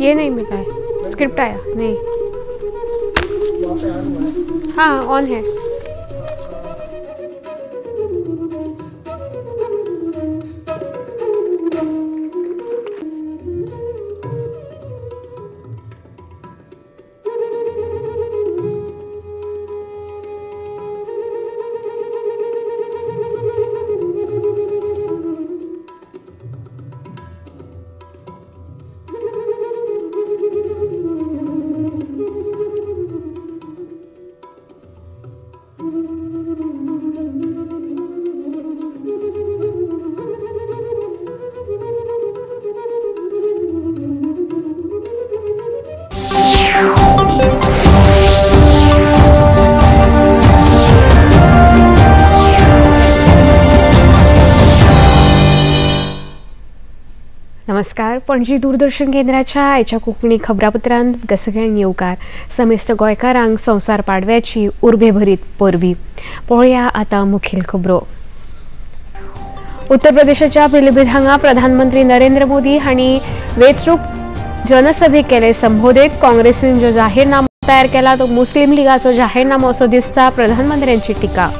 ये नहीं मिला है, स्क्रिप्ट आया नहीं। हाँ ऑन है। नमस्कार। पणजी दूरदर्शन केंद्राच्या आयच्या कोंकणी खबरापत्रांत तुमकां सगळ्यांक येवकार। समेस्त गोंयकारांक संवसार पाडव्याची उर्बे भरीत परबी। पळोवया आतां मुखेल खबरो। उत्तर प्रदेशाच्या पिलीभीत हांगा प्रधानमंत्री नरेंद्र मोदी हांणी वेंचणूक जनसभेक केले संबोधीत। काँग्रेसीन जो जाहीरनामो तयार केला तो मुस्लिम लीगाचो जाहीरनामो असो दिसता, प्रधानमंत्र्यांची टिका।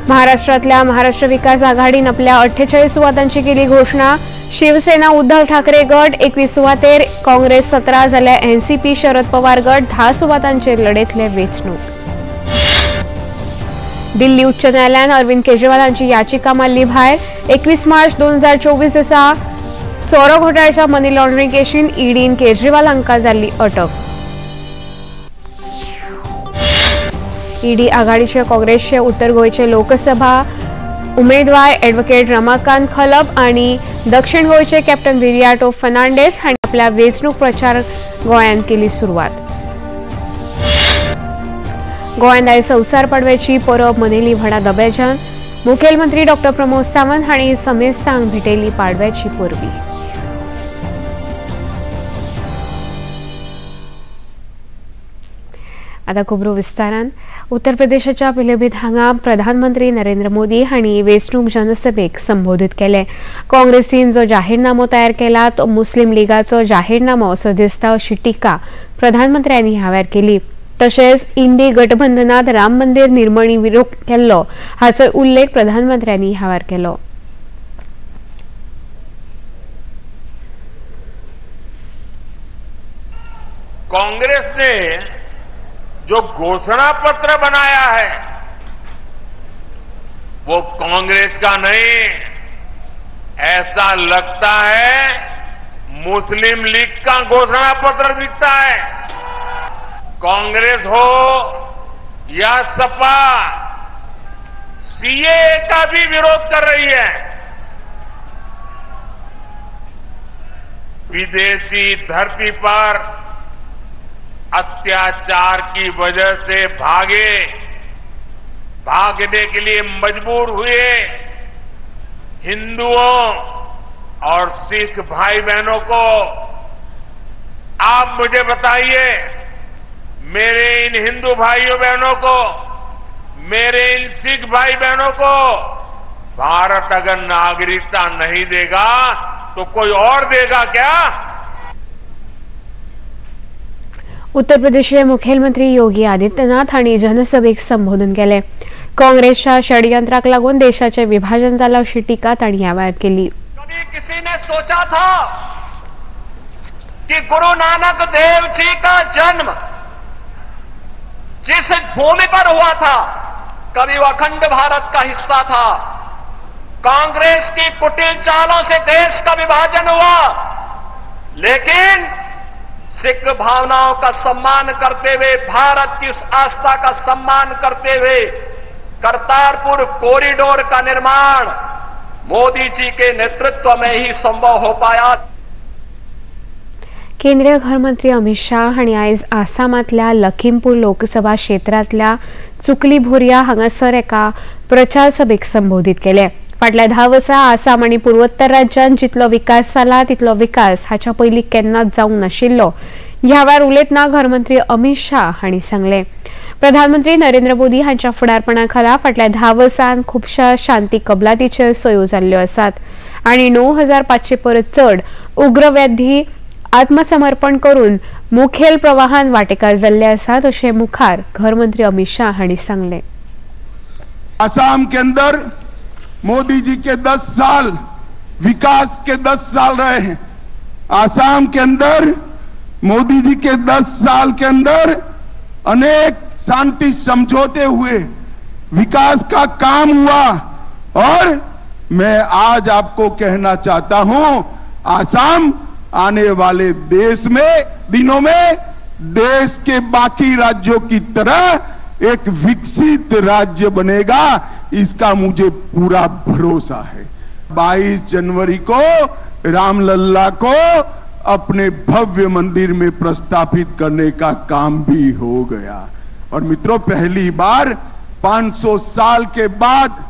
महाराष्ट्रातल्या महाराष्ट्र विकास आघाडीन आपल्या 48 सुवातांची केली घोषणा। शिवसेना उद्धव ठाकरे गट 21 सुवातेर, काँग्रेस 17 जाल्यार एनसीपी शरद पवार गट 10 सुवातांचेर लढयतले वेंचणूक। दिल्ली उच्च न्यायालयान अरविंद केजरीवालांची याचिका मारली भायर। 21 मार्च 2024 दिसा सोरो घोटाळ्याच्या मनी लॉन्ड्रिंग केशीन ईडीन केजरीवाल हांकां जाल्ली अटक। ईडी आघाडीचे काँग्रेसचे उत्तर गोंयचे लोकसभा उमेदवार ॲडव्होकेट रमाकांत खलप आणि दक्षिण गोंयचे कॅप्टन विरियाटो फर्नांडीस हांणी आपल्या वेंचणूक प्रचार गोंयांत केली सुरवात। गोंयांत आयज संवसार पाडव्याची परब मनयली व्हडा दबाज्यान। मुखेलमंत्री डॉ प्रमोद सावंत हांणी समेस्तांक भेटयली पाडव्याची परबी। आता खबरो विस्तारान। उत्तर प्रदेशाच्या पिलीभीत हांगा प्रधानमंत्री नरेंद्र मोदी हांणी वेंचणूक जनसभेक संबोधीत केले। काँग्रेसीन जो जाहीरनामो तयार केला तो मुस्लिम लीगाचो जाहीरनामो असो दिसता अशी टिका प्रधानमंत्र्यांनी ह्या वेळार केली। तशेंच इंडी गठबंधनात राम मंदिर निर्मणी विरोध केल्लो हाचो उल्लेख प्रधानमंत्र्यांनी ह्या वेळार केलो। कांग्रेस ने जो घोषणा पत्र बनाया है वो कांग्रेस का नहीं, ऐसा लगता है मुस्लिम लीग का घोषणा पत्र दिखता है। कांग्रेस हो या सपा सीएए का भी विरोध कर रही है। विदेशी धरती पर अत्याचार की वजह से भागने के लिए मजबूर हुए हिंदुओं और सिख भाई बहनों को आप मुझे बताइए, मेरे इन हिंदू भाइयों बहनों को, मेरे इन सिख भाई बहनों को भारत अगर नागरिकता नहीं देगा तो कोई और देगा क्या? उत्तर प्रदेशचे मुखेलमंत्री योगी आदित्यनाथ हांणी जनसभेक संबोधन केले। काँग्रेसच्या षडयंत्राक लागून देशाचे विभाजन जाला अशी टीका तांणी ह्या वेळार केली। कभी किसी ने सोचा था कि गुरु नानक देव जी का जन्म जिस भूमि पर हुआ था कभी वो अखंड भारत का हिस्सा था। कांग्रेस की कुटिल चालों से देश का विभाजन हुआ, लेकिन सिख भावनाओं का सम्मान करते हुए, भारत की उस आस्था का सम्मान करते हुए करतारपुर कॉरिडोर का निर्माण मोदी जी के नेतृत्व में ही संभव हो पाया। केंद्रीय गृहमंत्री अमित शाह हांणी आयज आसामांतल्या लखीमपूर लोकसभा क्षेत्रांतल्या चुकली भोरिया हांगासर एका प्रचार सभेक संबोधीत केले। फाटल्या 10 वर्सां आसाम आनी पूर्वोत्तर राज्यांत जितलो विकास जाला तितलो विकास हाच्या पयलीं केन्नाच जावंक नाशिल्लो। ह्या वेळार उलयतना गृहमंत्री अमित शाह हांणी सांगले। प्रधानमंत्री नरेंद्र मोदी हांच्या फुडारपणा खाला फाटल्या 10 वर्सांत खुबशा शांती कबलातीच्यो सयो जाल्ल्यो आसात आणि 9500 परत चढ उग्रवादी आत्मसमर्पण करून मुखेल प्रवाहान वांटेकार जाल्ले आसात अशें मुखार गृहमंत्री अमित शाह हांणी सांगलें। असम के अंदर मोदी जी के 10 साल विकास के 10 साल रहे हैं। असम के अंदर मोदी जी के 10 साल के अंदर अनेक शांति समझौते हुए, विकास का काम हुआ और मैं आज आपको कहना चाहता हूं, असम आने वाले दिनों में देश के बाकी राज्यों की तरह एक विकसित राज्य बनेगा, इसका मुझे पूरा भरोसा है। 22 जनवरी को रामलला को अपने भव्य मंदिर में प्रस्थापित करने का काम भी हो गया। और मित्रों, पहली बार 500 साल के बाद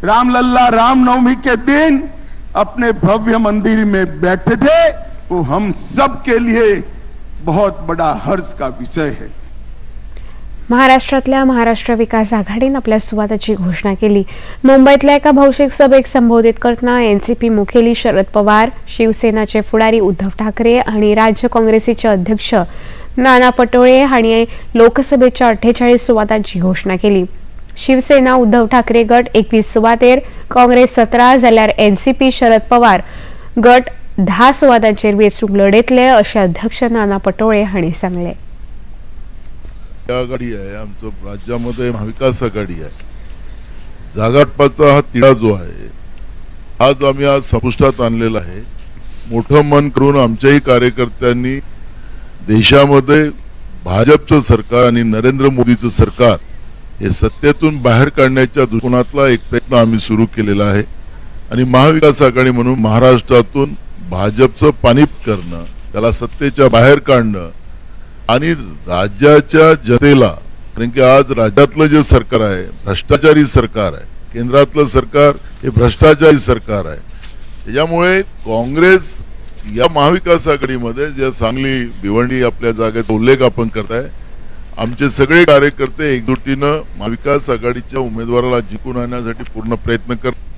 रामलला रामनवमी के दिन अपने भव्य मंदिर में बैठे थे, वो हम सब के लिए बहुत बड़ा हर्ष का विषय है। महाराष्ट्रातल्या महाराष्ट्र विकास आघाडीने आपल्या सुवाताची घोषणा केली। मुंबईतल्या एका भौशिक सभेक संबोधित करतना एनसीपी मुखेली शरद पवार, शिवसेनाचे फुडारी उद्धव ठाकरे आणि राज्य काँग्रेसीचे अध्यक्ष नाना पटोळे हांणी लोकसभेच्या 48 सुवातांची घोषणा केली। शिवसेना उद्धव ठाकरे गट 21 सुवातेर, काँग्रेस 17 जाल्यार एनसीपी शरद पवार गट 10 सुवातांचेर वेंचणूक लढयतले अशें अध्यक्ष नाना पटोळे हांणी सांगले। आघाडी आहे, आमचं राज्यामध्ये महाविकास आघाडी आहे। जागाटपाचा हा तिढा जो आहे आज आम्ही आज संपुष्टात आणलेला आहे। मोठं मन करून आमच्याही कार्यकर्त्यांनी देशामध्ये भाजपचं सरकार आणि नरेंद्र मोदीचं सरकार हे सत्तेतून बाहेर काढण्याच्या दृष्टिकोनातला एक प्रयत्न आम्ही सुरू केलेला आहे आणि महाविकास आघाडी म्हणून महाराष्ट्रातून भाजपचं पाणीप करणं, त्याला सत्तेच्या बाहेर काढणं आणि राज्याच्या जनतेला, कारण की आज राज्यातलं जे सरकार आहे भ्रष्टाचारी सरकार आहे, केंद्रातलं सरकार हे भ्रष्टाचारी सरकार आहे। त्याच्यामुळे काँग्रेस या महाविकास आघाडीमध्ये जे सांगली भिवंडी आपल्या जागेचा उल्लेख आपण करताय, आमचे सगळे कार्यकर्ते एकजुटीनं महाविकास आघाडीच्या उमेदवाराला जिंकून आणण्यासाठी पूर्ण प्रयत्न करतात।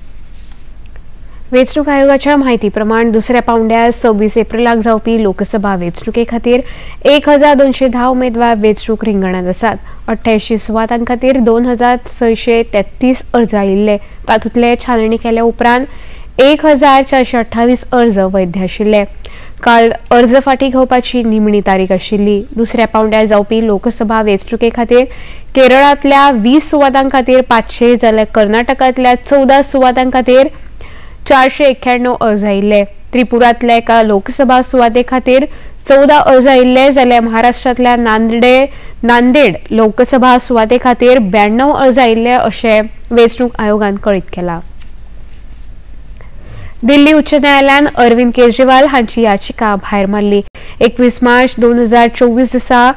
वेंचणूक आयोगाच्या माहिती प्रमाण दुसऱ्या पावंड्यार 26 एप्रिलाक जावपी लोकसभा वेंचणुके खातीर 1210 उमेदवार वेंचणूक रिंगणात आसात। 88 सुवातां खातीर 2633 अर्ज आयिल्ले, तातूंतले छाननी केल्या उपरांत 1428 अर्ज वैध आशिल्ले। काल अर्ज फाटीं घेवपाची निमणी तारीख आशिल्ली। दुसऱ्या पावंड्यार जावपी लोकसभा वेंचणुके खातीर केरळांतल्या 20 सुवातां खातीर 500 जाल्यार कर्नाटकांतल्या 14 सुवातां खातीर 491 अर्ज आयिल्ले। त्रिपुरांतल्या एका लोकसभा सुवाते खातीर 14 अर्ज आयिल्ले, जाल्यार महाराष्ट्रांतल्या नांदेड लोकसभा सुवाते खातीर 92 अर्ज आयिल्ले अशें वेंचणूक आयोगान कळीत केला। दिल्ली उच्च न्यायालयान अरविंद केजरीवाल हांची याचिका भायर मारली। 21 मार्च 2024 दिसा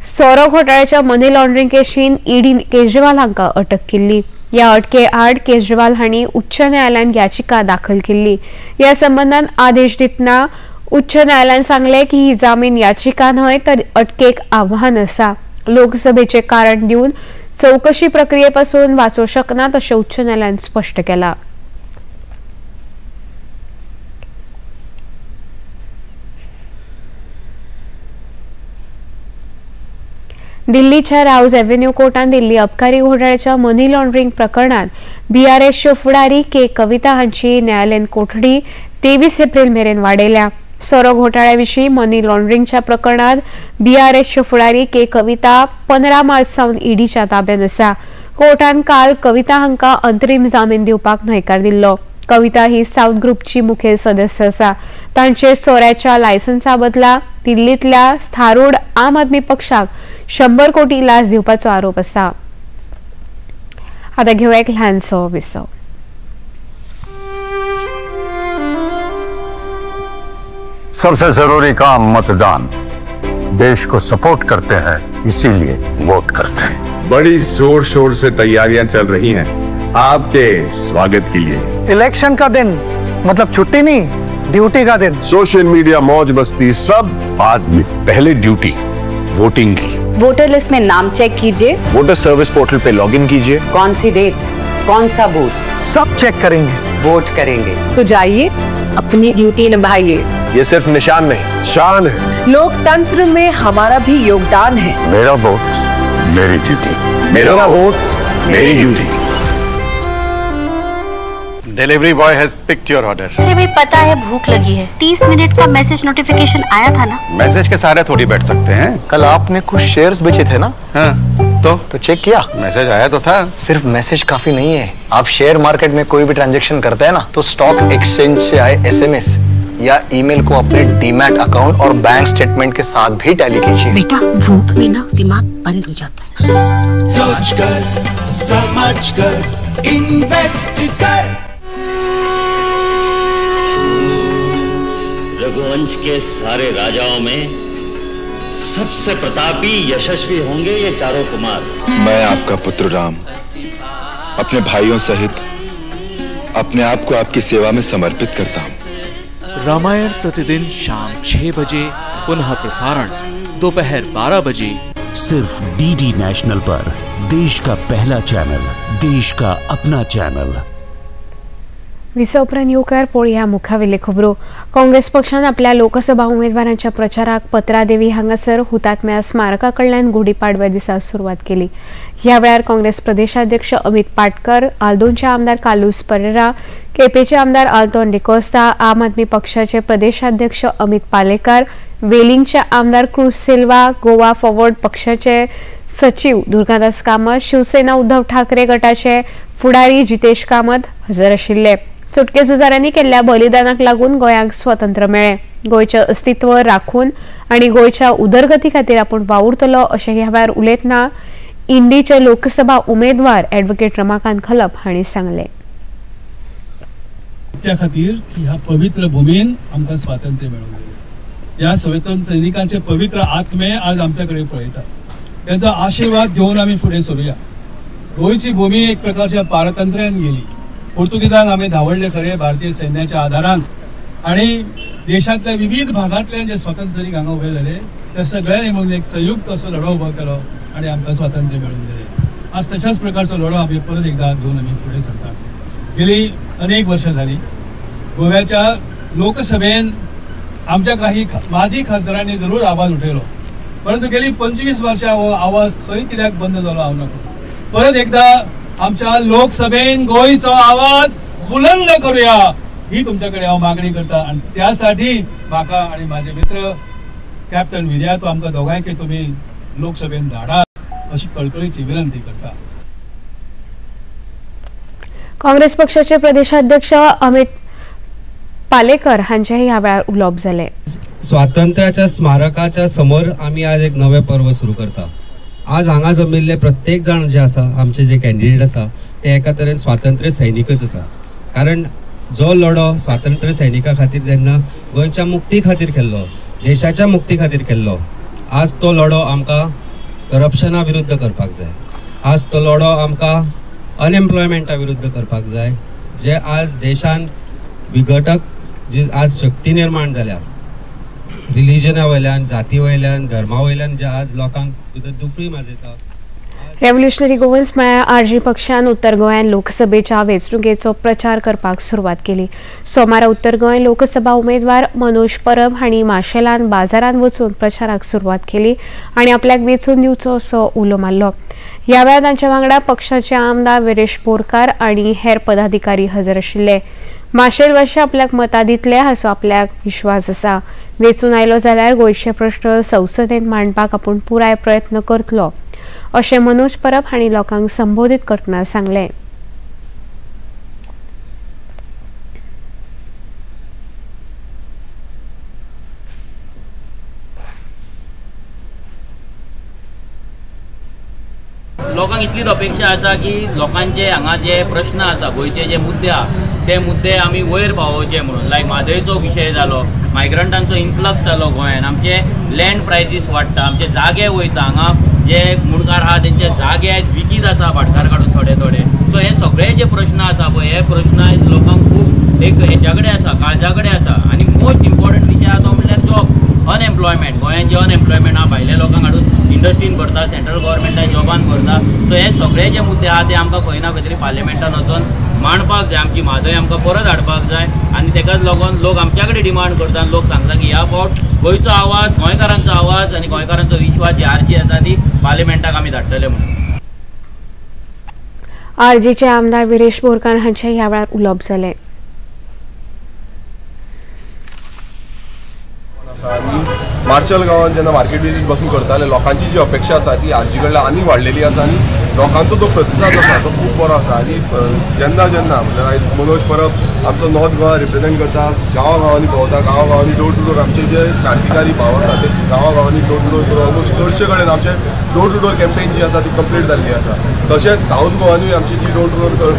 सोरो घोटाळ्याच्या मनी लॉन्ड्रिंग केशीन ईडीन केजरीवाल हांका अटक केल्ली। या अटके आड केजरीवाल हांणी उच्च न्यायालयान याचिका दाखल केल्ली। या संबंधान आदेश दितना उच्च न्यायालयान सांगले की ही जामीन याचिका न्हय तर अटकेक आव्हान आसा। लोकसभेचे कारण दिवन चौकशी प्रक्रियेपासून वाचूंक शकनात अशें उच्च न्यायालयान स्पष्ट केला। दिल्लीच्या राउज एव्हेन्यू कोर्टान दिल्ली अबकारी घोटाळ्याच्या मनी लॉन्ड्रिंग प्रकरणात बीआरएसच्यो फुडारी के कविता हांची न्यायालयीन कोठडी 23 एप्रिल मेरेन वाडयल्या। सोरो घोटाळ्याविशीं मनी लॉन्ड्रिंगच्या प्रकरणात बीआरएसच्यो फुडारी के कविता 15 मार्च सावन ईडीच्या ताब्यात आसा। कोर्टान काल कविता हांका अंतरीम जामीन दिवपाक न्हयकार दिल्लो। कविता ही साउथ ग्रुपची मुखेल सदस्य आसा। तांचे सोऱ्याच्या लायसन्सा बदला दिल्लीतल्या स्थारूढ आम आदमी पक्षाक 100 कोटी लाच दिवपाचो आरोप आसा। आता घेऊया एक ल्हानसो विसव। सबसे जरूरी काम मतदान, देश को सपोर्ट करते हैं इसीलिए वोट करते हैं। बड़ी जोर शोर से तैयारियां चल रही हैं आपके स्वागत के लिए। इलेक्शन का दिन मतलब छुट्टी नहीं, ड्यूटी का दिन। सोशल मीडिया, मौज मस्ती सब बाद में, पहले ड्यूटी वोटिंग की। वोटर लिस्ट में नाम चेक कीजिए, वोटर सर्विस पोर्टल पे लॉगिन कीजिए, कौन सी डेट, कौन सा बूथ, सब चेक करेंगे। वोट करेंगे। तो जाइए, अपनी ड्यूटी निभाइए। ये सिर्फ निशान नहीं, शान है। लोकतंत्र में हमारा भी योगदान है। मेरा वोट मेरी ड्यूटी। मेरा वोट मेरी duty. Delivery boy has picked your order. अरे भाई पता है भूख लगी है। 30 मिनट का मैसेज नोटिफिकेशन आया था ना। मैसेज के सारे थोड़ी बैठ सकते हैं। कल आपने कुछ शेयर्स बेचे थे ना? हाँ, तो चेक किया? मैसेज आया तो था। सिर्फ मैसेज काफी नहीं है। आप शेयर मार्केट में कोई भी ट्रांजैक्शन करते हैं ना, तो स्टॉक एक्सचेंज से आए SMS या ईमेल को अपने डीमैट अकाउंट और बैंक स्टेटमेंट के साथ भी टैली कीजिए। बेटा भूख में ना दिमाग बंद हो जाता है। सोच कर समझ कर इन्वेस्ट कर। रघुवंश के सारे राजाओं में सबसे प्रतापी यशस्वी होंगे ये चारों कुमार। मैं आपका पुत्र राम अपने भाइयों सहित अपने आप को आपकी सेवा में समर्पित करता हूँ। रामायण प्रतिदिन शाम 6 बजे, पुनः प्रसारण दोपहर 12 बजे, सिर्फ DD नेशनल पर। देश का पहला चॅनल, देश का अपना चॅनल। विसोपरांत येवकार पळोवया मुखावेले खबरो। काँग्रेस पक्षान आपल्या लोकसभा उमेदवारांच्या प्रचाराक पत्रादेवी हांगासर हुतात्म्या स्मारका कडल्यान गुढीपाडव्या दिसा सुरवात केली। ह्या वेळार काँग्रेस प्रदेशाध्यक्ष अमित पाटकर, आल्दोंचे आमदार कार्लोस परेरा, केपेचे आमदार आल्तोन डिकोस्ता, आम आदमी पक्षाचे प्रदेशाध्यक्ष अमित पालेकर, वेलिंगचे आमदार क्रुज सिल्वा, गोवा फॉरवर्ड पक्षाचे सचिव दुर्गादास कामत, शिवसेना उद्धव ठाकरे गटाचे फुडारी जितेश कामत हजर आशिल्ले। सुटके झुजाऱ्यांनी केल्ल्या बलिदानाक लागून गोंयांक स्वातंत्र्य मेळ्ळें। गोंयचें अस्तित्व राखून आनी गोंयच्या उदरगती खातीर आपूण वावुरतलो अशें ह्या वेळार उलयतना इंडीचे लोकसभा उमेदवार ॲडव्होकेट रमाकांत खलप हांणी सांगलें। त्या खातीर की ह्या पवित्र भूमीन आमकां स्वातंत्र्य मेळून गेलें। ह्या स्वातंत्र्य सैनिकांचे पवित्र आत्मे आज आमचे कडेन पळयतात। त्यांचा आशीर्वाद घेवन आमी फुडें सरूया। गोंयची भूमी एक प्रकारच्या पारतंत्र्यान गेली। पोर्तुगीजांक आमी धांवडले खरे भारतीय सैन्याच्या आदारान आणि देशातल्या विविध भागांतल्यान जे स्वातंत्र्य सैनिक हांगा उबे जाले ते सगळ्यांनी मेळून एक संयुक्त असो लढो उबो केलो आणि आमकां स्वातंत्र्य मेळून दिलें। आज तशाच प्रकारचो लढो आमी परत एकदा घेवन आमी फुडें सरतात। गेली अनेक वर्षां जाली गोव्याच्या लोकसभेन आमच्या काही माजी खासदारांनी जरूर आवाज उठयलो, परंतु गेली 25 वर्षां हो आवाज खंय कित्याक बंद जालो हांव नकळो। परत एकदा आमच्या लोकसभेन गोंयचो आवाज बुलंद करूया ही तुमच्याकडे हांव मागणी करता आणि त्यासाठी म्हाका आणि माझे मित्र कॅप्टन विद्यार्थी आमकां दोगांयक तुम्ही लोकसभेन धाडात अशी कळकळीची विनंती करता। काँग्रेस पक्षाचे प्रदेशाध्यक्ष अमित पालेकर हांचेही ह्या वेळार उलोवप जालें। स्वातंत्र्याच्या स्मारकाच्या समोर आम्ही आज एक नवे पर्व सुरू करता। आज हांगा जमिल्ले प्रत्येक जण जे आसा आमचे जे कॅन्डिडेट आसा ते एका तरेन स्वातंत्र्य सैनिकच आसा। कारण जो लढो स्वातंत्र्य सैनिका खातीर जेन्ना गोंयच्या मुक्ती खातीर केल्लो, देशाच्या मुक्ती खातीर केल्लो, आज तो लढो आमकां करप्शना विरुद्ध करपाक जाय। आज तो लढो आमकां अनएम्प्लॉयमेंटा विरुद्ध करपाक जाय। जे आज देशान विघटक जी आज शक्ती निर्माण जाल्या, रिलिजना वयल्यान, जाती वयल्यान, धर्मा वयल्यान जे आज लोकांक भितर दुफळी माजयता। रेव्होल्युशनरी गोवन्स म्हळ्यार RG पक्षान उत्तर गोंयान लोकसभेच्या वेंचणुकेचो प्रचार करपाक सुरवात केली। सोमारा उत्तर गोंय लोकसभा उमेदवार मनोज परब हांणी माशेलान बाजारात वचून प्रचाराक सुरवात केली आनी आपल्याक वेंचून दिवचो असो उलो मारलो। ह्या वेळार तांच्या वांगडा पक्षाचे आमदार विरेश बोरकार आनी हेर पदाधिकारी हजर आशिल्ले। माशेलवासी आपल्याक मतां दितले हाचो आपल्याक विश्वास आसा। वेंचून आयलो जाल्यार गोंयचे प्रश्न संसदेत मांडपाक आपूण पुराय प्रयत्न करतलो अशें मनोज परब हांणी लोकांक संबोधीत करतना सांगलें। लोकांक इतलीच अपेक्षा आसा की लोकांचे हांगा जे प्रश्न आसा, गोंयचे जे मुद्दे आसा ते मुद्दे आमी वयर पावोवचे म्हणून। लायक म्हादयचो विशय जालो, मायग्रंटांचो इन्फ्लक्स जालो गोंयान, आमचे लँड प्रायसीस वाडटा, आमचे जागे वयता, हांगा जे मुणकार आहा तेंचे जागे विकीत आसा भाटकार काडून थोडे थोडे। सो हे सगळे जे प्रश्न आसा पळय हे प्रश्न लोकांक खूब एक हेच्या कडेन आसा, काळजा कडेन आसा। आनी मोस्ट इम्पॉर्टंट विशय आसा तो म्हणल्यार जॉब, अनएम्प्लॉयमेंट गोंयांत जे अनएम्प्लॉयमेंट आहा भायल्या लोकांक हाडून इंडस्ट्रीन भरता, सेंट्रल गव्हर्मेंटान जॉबान भरता. सो हे सगळे जे मुद्दे आहा ते आमकां खंय ना खंय तरी पार्लिमेंटान वचून मांडपाक जाय. आमची म्हादय आमकां परत हाडपाक जाय आनी तेकाच लागून लोक आमच्या कडेन डिमांड करता आनी लोक सांगता की ह्या फावट गोंयचो आवाज, गोंयकारांचो आवाज आनी गोंयकारांचो विश्वास जी आरजी आसा ती पार्लिमेंटाक आमी धाडटले म्हणून. आरजीचे आमदार विरेश बोरकार हांचे ह्या वेळार उलोवप जालें. मार्शल गांवांत जेन्ना मार्केट वेजीक बसून करताले लोकांची जी अपेक्षा आसा ती आरजी कडल्यान आनी वाडलेली आसा आनी लोकांचो जो प्रतिसाद आसा तो खूब बरो आसा. आनी जेन्ना म्हणजे आयज मनोज परब आमचो नॉर्थ गोवा रिप्रेझेंट करता, गांवांनी भोंवता, गांवांनी डोर टू डोर आमचे जे क्रांतिकारी भाव आसा ते गांवांनी डोर टू डोर करून ऑलमोस्ट चडशे कडेन आमचे डोर टू डोर कॅम्पेन जी आसा ती कंप्लीट जाल्ली आसा. तशेंच साऊथ गोवानूय आमची जी डोर टू डोर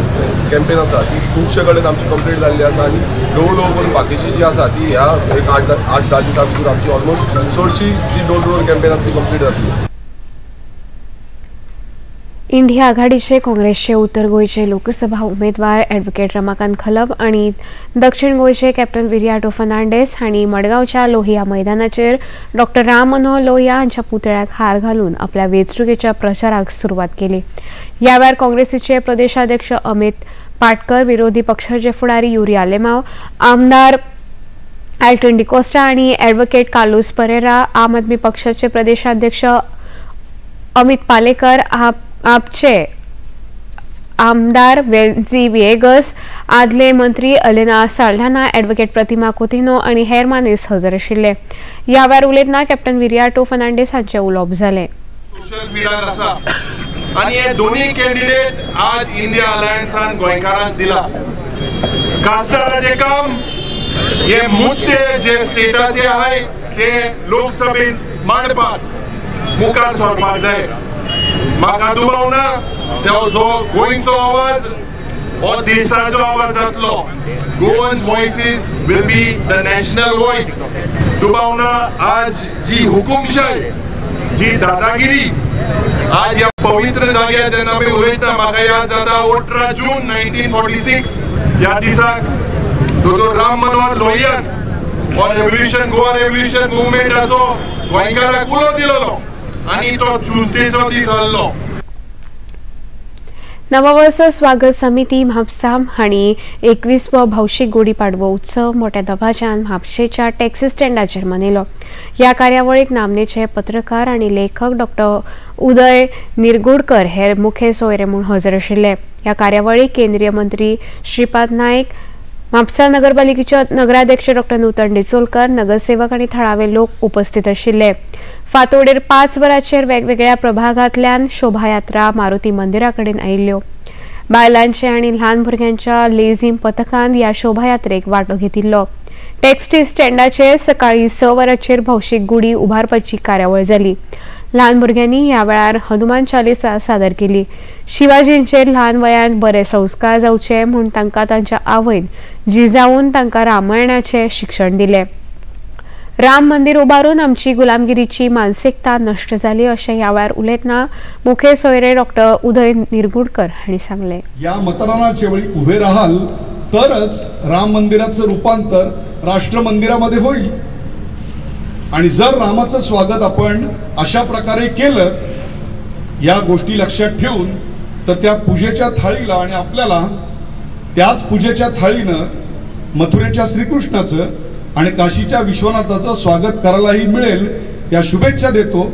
कॅम्पेन आसा ती खुबशे कडेन आमची कंप्लीट जाल्ली आसा आनी ल्हव ल्हव करून बाकीची जी आसा ती ह्या एक 8-10 दिसां भितर आमची ऑलमोस्ट चडशी जी डोर टू डोर कॅम्पेन आसा ती कंप्लीट जातली. इंडिया आघाडीचे काँग्रेसचे उत्तर गोंयचे लोकसभा उमेदवार ॲडव्होकेट रमाकांत खलप आणि दक्षिण गोंयचे कॅप्टन विरियाटो फर्नांडीस हांणी मडगांवच्या लोहिया मैदानाचेर डॉ. राम मनोहर लोहिया हांच्या पुतळ्याक हार घालून आपल्या वेंचणुकेच्या प्रचाराक सुरवात केली. ह्या वेळार काँग्रेसीचे प्रदेशाध्यक्ष अमित पाटकर, विरोधी पक्षाचे फुडारी युरी आलेमाव, आमदार एल्टन डिकोस्टा आणि ॲडव्होकेट कार्लोस परेरा, आम आदमी पक्षाचे प्रदेशाध्यक्ष अमित पालेकर, आपचे आमदार वेल्झी विएगस, आदले मंत्री अलेना साल्ढाना, ॲडव्होकेट प्रतिमा कोतिनो आणि हेर मानेस हजर आशिल्ले. ह्या वेळार उलयतना कॅप्टन विरियाटो फर्नांडीस हांचे उलोवप जालें. आणि हे दोन्ही कॅन्डिडेट आज इंडिया अलायन्सान गोंयकारांक दिला. कास्ताराचें काम हे मुद्दे जे स्टेटाचे आहाय ते लोकसभेत मांडपाक मुखार सरपाक जाय. म्हाका दुबाव ना जो गोंयचो आवाज हो देशाचो आवाज जातलो. Goan voices will be the national voice. दुबाव ना आज जी हुकुमशाही, जी दादागिरी आज ह्या पवित्र जाग्यार जेन्ना आमी उलयता म्हाका याद जाता 18 जून 1946 ह्या दिसाक डॉ. राम मनोहर लोहियान हो रेव्होल्युशन गोवा रेव्होल्युशन मुवमेंटाचो गोंयकारांक उलो दिलोलो आनी तो ट्युजडेचो दीस आसलो. नववर्ष स्वागत समिती म्हापसा हांणी 21वो भौशीक गुढीपाडवो उत्सव मोठ्या दबाज्यान म्हापशेच्या टॅक्सी स्टँडाचेर मनयलो. ह्या कार्यावळीक नामनेचे पत्रकार आनी लेखक डॉ. उदय निरगुडकर हेर मुखेल सोयरे म्हूण हजर आशिल्ले. ह्या कार्यावळीक केंद्रीय मंत्री श्रीपाद नायक, म्हापसा नगरपालिकेचे नगराध्यक्ष डॉ. नूतन डिचोलकर, नगरसेवक आनी थळावे लोक उपस्थित आशिल्ले. फातोडेर 5 वरांचेर वेगवेगळ्या प्रभागांतल्यान शोभायात्रा मारुती मंदिरा कडेन आयिल्ल्यो. बायलांचे आनी ल्हान भुरग्यांच्या लेझीम पथकान ह्या शोभायात्रेक वांटो घेतिल्लो. टॅक्सी स्टँडाचेर सकाळी 6 वरांचेर भौशीक गुडी उबारपाची कार्यावळ जाली. ल्हान भुरग्यांनी ह्या वेळार हनुमान चालीसा सादर केली. शिवाजींचेर ल्हान वयान बरे संस्कार जावचे म्हूण तांकां तांच्या आवयन जिजाऊन तांकां रामायणाचें शिक्षण दिलें. राम मंदिर उबारून आमची गुलामगिरीची मानसिकता नश्ट जाली अशें ह्या वेळार उलयतना मुखेल सोयरे डॉ. उदय निरगुडकर हांणी सांगलें. या मतदानाच्या वेळी उभे राहाल तरच राम मंदिराचं रूपांतर राष्ट्र मंदिरामध्ये होईल. आणि जर रामाचं स्वागत आपण अशा प्रकारे केलं, या गोष्टी लक्षात ठेवून, तर त्या पूजेच्या थाळीला आणि आपल्याला त्याच पूजेच्या थाळीनं मथुरेच्या श्रीकृष्णाचं आणि काशीच्या विश्वनाथाचं स्वागत करायलाही मिळेल. त्या शुभेच्छा देतो.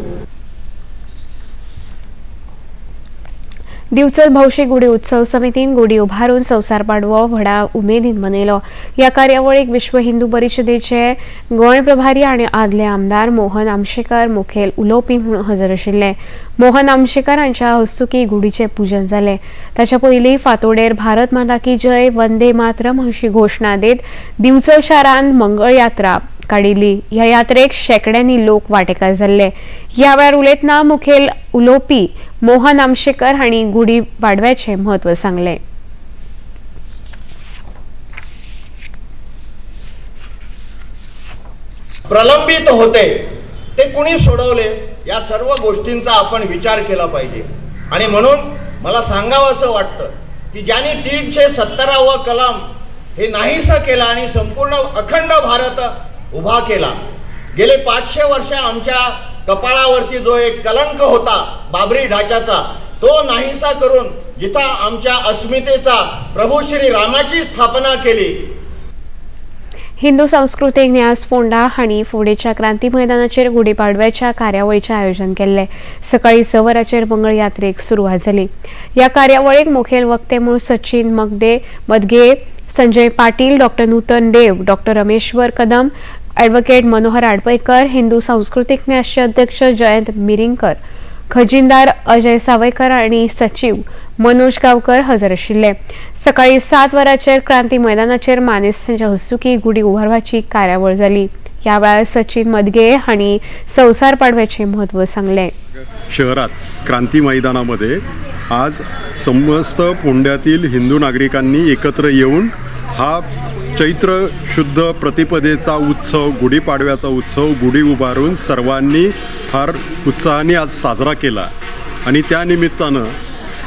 दिवचल भौशीक गुडी उत्सव समितीन गुडी उभारून संवसार पाडवो व्हडा उमेदीन मनयलो. ह्या कार्यावळीक विश्व हिंदू परिशदेचे गोंय प्रभारी आनी आदले आमदार मोहन आमशेकर मुखेल उलोवपी म्हूण हजर आशिल्ले. मोहन आमशेकर हांच्या हस्तुकी गुडीचे पूजन जालें. ताच्या पयलीं फातोडेर भारत माता की जय, वंदे मातरम अशी घोशणा देत दिवचल शारान मंगळ यात्रा काडिल्ली. ह्या यात्रेक शेकड्यांनी लोक वांटेकार जाल्ले. ह्या वेळार उलयतना मुखेल उलोवपी मोहन आमशेकर हांणी गुडी पाडव्याचे म्हत्व सांगलें. प्रलंबित होते ते कुणी सोडवले या सर्व गोष्टींचा आपण विचार केला पाहिजे. आणि म्हणून मला सांगावं असं वाटतं की ज्यांनी 317वा कलम हे नाहीसं केलं आणि संपूर्ण अखंड भारत उभा केला, गेले 500 वर्ष आमच्या कपाळावरती जो एक कलंक होता बाबरी ढाच्याचा तो नाहीसा करून जिथं आमच्या अस्मितेचा प्रभू श्री रामाची स्थापना केली. हिंदू सांस्कृतिक न्यास फोंडा हांणी फोंडेच्या क्रांती मैदानाचेर गुढीपाडव्याच्या कार्यावळीचें आयोजन केल्लें. सकाळी 6 वरांचेर मंगळ यात्रेक सुरवात जाली. ह्या कार्यावळीक मुखेल वक्ते म्हूण सचिन मदगे, संजय पाटील, डॉ. नूतन देव, डॉ. रमेश्वर कदम, ॲडव्होकेट मनोहर आडपयकर, हिंदू सांस्कृतिक न्यासचे अध्यक्ष जयंत मिरिंकर, खजिनदार अजय सावयकर आणि सचिव मनोज गांवकर हजर आशिल्ले. सकाळी 7 वरांचेर क्रांती मैदानाचेर मानेस्तांच्या हस्तुकी गुढी उभारपाची कार्यावळ जाली. ह्या वेळार सचिन मदगे हांणी संवसार पाडव्याचें म्हत्व सांगलें. शहरात क्रांती मैदानामध्ये आज समस्त फोंड्यातील हिंदू नागरिकांनी एकत्र येऊन हा चैत्र शुद्ध प्रतिपदेचा उत्सव, गुढीपाडव्याचा उत्सव गुढी उभारून सर्वांनी फार उत्साहाने आज साजरा केला. आणि त्या निमित्तानं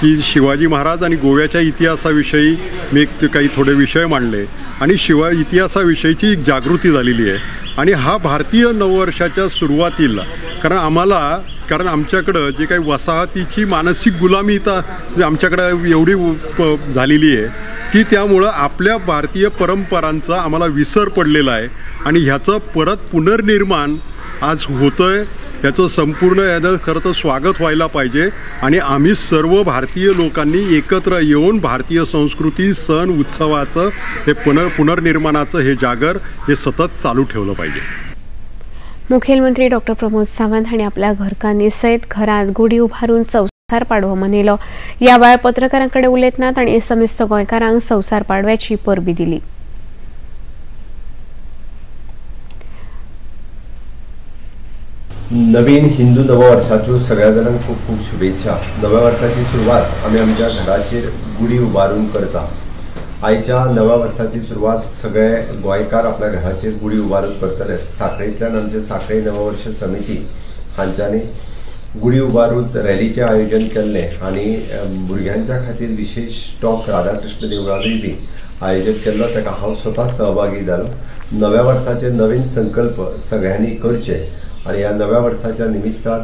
की शिवाजी महाराज आणि गोव्याच्या इतिहासाविषयी मी काही थोडे विषय मांडले आणि इतिहासाविषयीची एक जागृती झालेली आहे. आणि हा भारतीय नववर्षाच्या सुरुवातीला कारण आमच्याकडं जे काही वसाहतीची मानसिक गुलामी आमच्याकडं एवढी झालेली आहे की त्यामुळं आपल्या भारतीय परंपरांचा आम्हाला विसर पडलेला आहे. आणि ह्याचं परत पुनर्निर्माण आज होतंय. याचं संपूर्ण यानं खरं तर स्वागत व्हायला पाहिजे. आणि आम्ही सर्व भारतीय लोकांनी एकत्र येऊन भारतीय संस्कृती, सण, उत्सवाचं हे पुनर्निर्माणाचं हे जागर हे सतत चालू ठेवलं पाहिजे. मुखेलमंत्री डॉ. प्रमोद सावंत हांणी आपल्या घरकान्नी सयत घरांत गुढी उभारून संवसार पाडवो मनयलो. ह्या वेळार पत्रकारांकडे उलयतना तांणी समेस्त गोंयकारांक संवसार पाडव्याची परबी दिली. नवीन हिंदू नववर्षाच्यो सगळ्या जाणांक खूब खूब शुभेच्छा. नव्या वर्साची सुरवात आमी आमच्या घराचेर गुढी उबारून करता. आयच्या नव्या वर्साची सुरवात सगळे गोंयकार आपल्या घराचेर गुढी उबारून करतले. साखळेंतल्यान आमचे साखळे नववर्ष समिती हांच्यांनी गुढी उबारून रॅलीचें आयोजन केल्लें आनी भुरग्यांच्या खातीर विशेष स्टॉक राधाकृष्ण देवळानूय बी आयोजन केल्लो. ताका हांव स्वता सहभागी जालो. नव्या वर्साचे नवीन संकल्प सगळ्यांनी करचे आणि ह्या नव्या वर्साच्या निमित्तान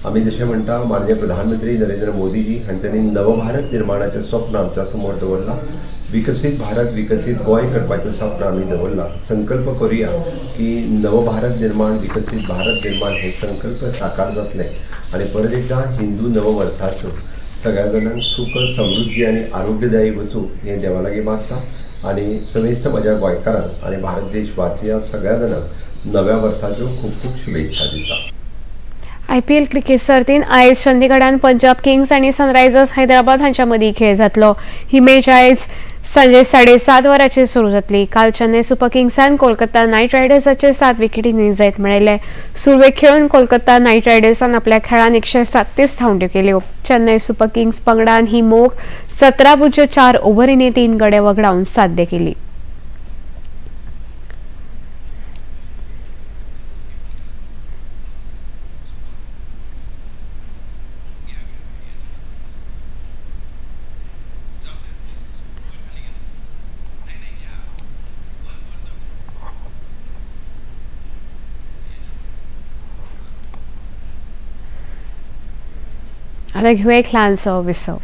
आमी जशें म्हणटा माननीय प्रधानमंत्री नरेंद्र मोदीजी हांच्यांनी नवभारत निर्माणाचें स्वप्न आमच्या समोर दवरलां. विकसीत भारत, विकसीत गोंय करपाचें स्वप्न आमी दवरलां. संकल्प करुया की नवभारत निर्माण, विकसीत भारत निर्माण हे संकल्प साकार जातले. आणि परत एकदा हिंदू नववर्साच्यो सगळ्या जाणांक सुख, समृद्धी आणि आरोग्यदायी वचूं हें देवा लागीं मागता. आणि समेस्त म्हज्या गोंयकारांक आणि भारत देशवासियांक सगळ्या जाणांक नव्या वर्साच्यो खूब खूब शुभेच्छा दिता. IPL क्रिकेट सर्तीन आयज चंदीगडान पंजाब किंग्स आणि सनरायझर्स हैदराबाद हांच्या मदीं खेळ जातलो. ही मॅच आयज सांजे 7:30 वरांचेर सुरू जातली. काल चेन्नई सुपर किंग्सान कोलकाता नायट रायडर्साचे 7 विकेटींनी जैत मेळयले. सुरवेक खेळून कोलकाता नायट रायडर्सान आपल्या खेळान 137 धांवड्यो केल्यो. चेन्नई सुपर किंग्स पंगडान ही मोख 17.4 ओव्हरींनी 3 गडे वगडावन साध्य केली. आता घेऊया एक लहानसो विसव.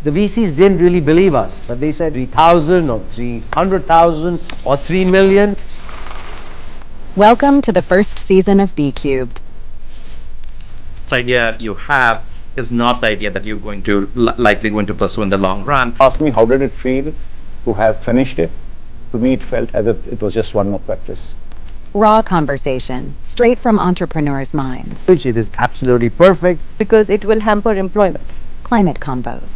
The VCs didn't really believe us, but they said 3,000 or 300,000 or 3 million. Welcome to the first season of B Cubed. The idea you have is not the idea that you're going to likely going to pursue in the long run. Ask me how did it feel to have finished it? To me, it felt as if it was just one more practice. Raw conversation, straight from entrepreneurs' minds. Which it is absolutely perfect because it will hamper employment. Climate Convos,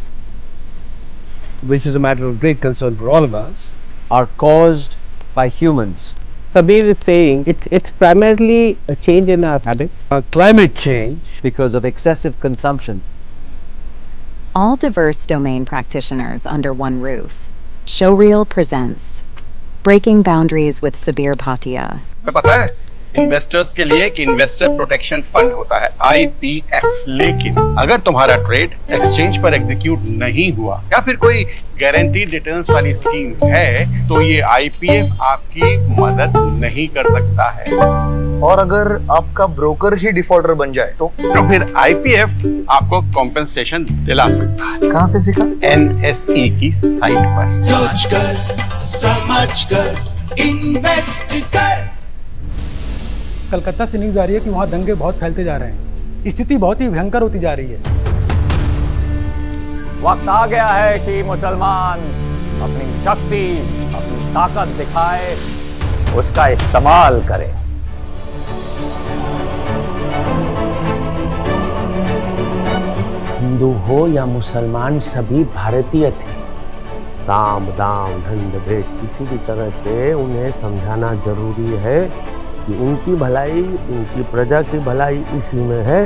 which is a matter of great concern for all of us, are caused by humans. Sabir is saying it's primarily a change in our habits, a climate change because of excessive consumption. All diverse domain practitioners under one roof. Showreel presents Breaking Boundaries with Sabir Bhatia. पता है investors के लिए एक investor protection fund होता है IPF। लेकिन अगर तुम्हारा trade exchange पर execute नहीं हुआ या फिर कोई गारंटीड रिटर्न्स वाली स्कीम है तो ये IPF आपकी मदद नहीं कर सकता है। और अगर आपका ब्रोकर ही डिफॉल्टर बन जाए तो फिर IPF आपको कॉम्पेंसेशन दिला सकता है। कहाँ से सीखा? NSE की साइट पर। सोच कर समझ कर इन्वेस्ट कर। कलकत्ता से न्यूज आ रही है कि वहाँ दंगे बहुत फैलते जा रहे हैं, स्थिति बहुत ही भयंकर होती जा रही है। वक्त आ गया है कि मुसलमान अपनी शक्ति, अपनी ताकत दिखाए, उसका इस्तेमाल करें। हिंदू हो या मुसलमान सभी भारतीय थे। साम दाम दंड भेद किसी भी तरह से उन्हें समझाना जरूरी है कि उनकी भलाई, उनकी प्रजा की भलाई इसी में है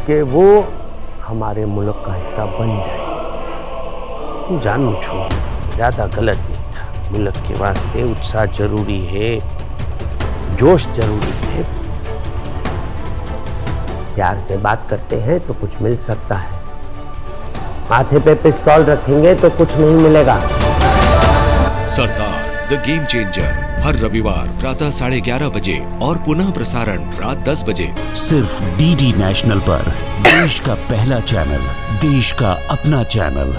कि वो हमारे मुल्क का हिस्सा बन जाए। जानू छो ज़्यादा गलत नहीं था। मुल्क के वास्ते उत्साह जरूरी है, जोश जरूरी है। प्यार से बात करते हैं तो कुछ मिल सकता है, माथे पे पिस्तौल रखेंगे तो कुछ नहीं मिलेगा। सरदार द गेम चेंजर हर रविवार प्रातः 11:30 बजे और पुनः प्रसारण रात 10 बजे सिर्फ DD नेशनल पर। देश का पहला चॅनल, देश का अपना चॅनल।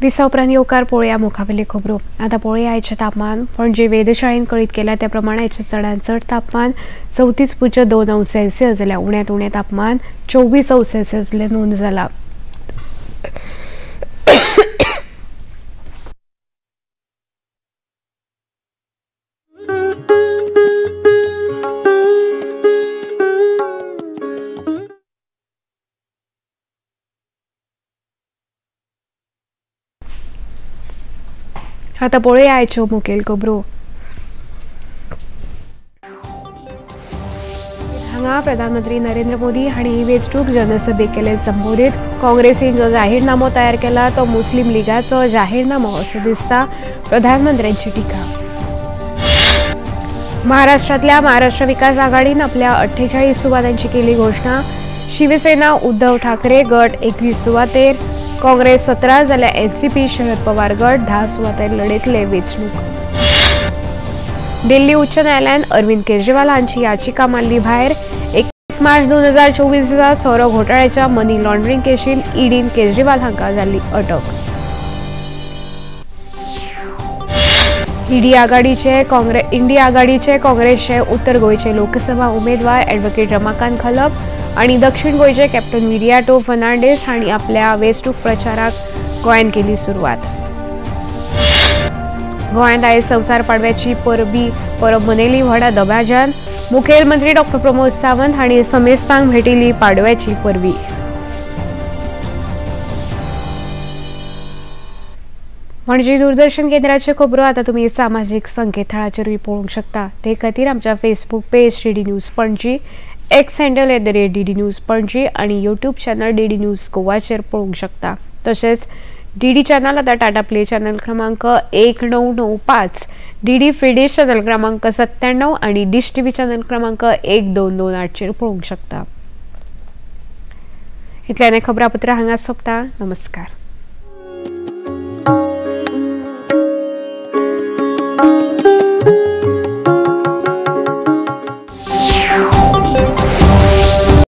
विसा उपरांत येवकार पळोवया मुखावेली खबरो। आता पळोवया आयचे तापमान। पणजे वेधशाळेन कळीत केल्या त्या प्रमाण आयचे चडांत चड तापमान 34.2 अंश सेल्सियस जाल्यार उण्यांत उणें तापमान 24 अंश सेल्सियस नोंद जाला। आता पळोवया आयच्यो मुखेल खबरो। हांगा प्रधानमंत्री नरेंद्र मोदी हांणी वेंचणूक जनसभेक केले संबोधीत। काँग्रेसीन जो जाहीरनामो तयार केला तो मुस्लिम लीगाचो जाहीरनामो असो दिसता, प्रधानमंत्र्यांची टिका। महाराष्ट्रातल्या महाराष्ट्र विकास आघाडीन आपल्या 48 सुवातांची केली घोषणा। शिवसेना उद्धव ठाकरे गट 21 सुवातेर, काँग्रेस 17 जाल्यार NCP शरद पवार गट 10 सुवातेर लढयतले वेंचणूक। दिल्ली उच्च न्यायालयान अरविंद केजरीवाल हांची याचिका मारली भायर। 21 मार्च 2024 दिसा सोरो घोटाळ्याच्या मनी लॉन्ड्रिंग केशीन ईडीन केजरीवाल हांका जाल्ली अटक। इंडिया आघाडीचे काँग्रेसचे उत्तर गोंयचे लोकसभा उमेदवार ॲडव्होकेट रमाकांत खलप आणि दक्षिण गोंयचे कॅप्टन विरियाटो फर्नांडीस हांणी आपल्या वेंचणूक प्रचाराक गोंयांत केली सुरवात। गोंयांत आयज संवसार पाडव्याची परब मनयली व्हडा दबाज्यान। मुखेलमंत्री डॉ प्रमोद सावंत हांणी समेस्तांक भेटिल्ली पाडव्याची परबी। पणजी दूरदर्शन केंद्राचे खबरो आता तुम्ही सामाजिक संकेतथळाचेरूय पळोवंक शकता। ते खातीर आमच्या Facebook page DD news Panaji, X handle @DD news Panaji आणि यूट्यूब चॅनल DD न्यूज गोवाचेर पळोवंक शकता। तसेच DD चॅनल आता टाटा प्ले चॅनल क्रमांक 1995, DD फ्री डिश चॅनल क्रमांक 97 आणि डिश TV चॅनल क्रमांक 1228 चेर पळोवंक शकता। इतल्याने खबरापत्र हांगा सोंपता। नमस्कार।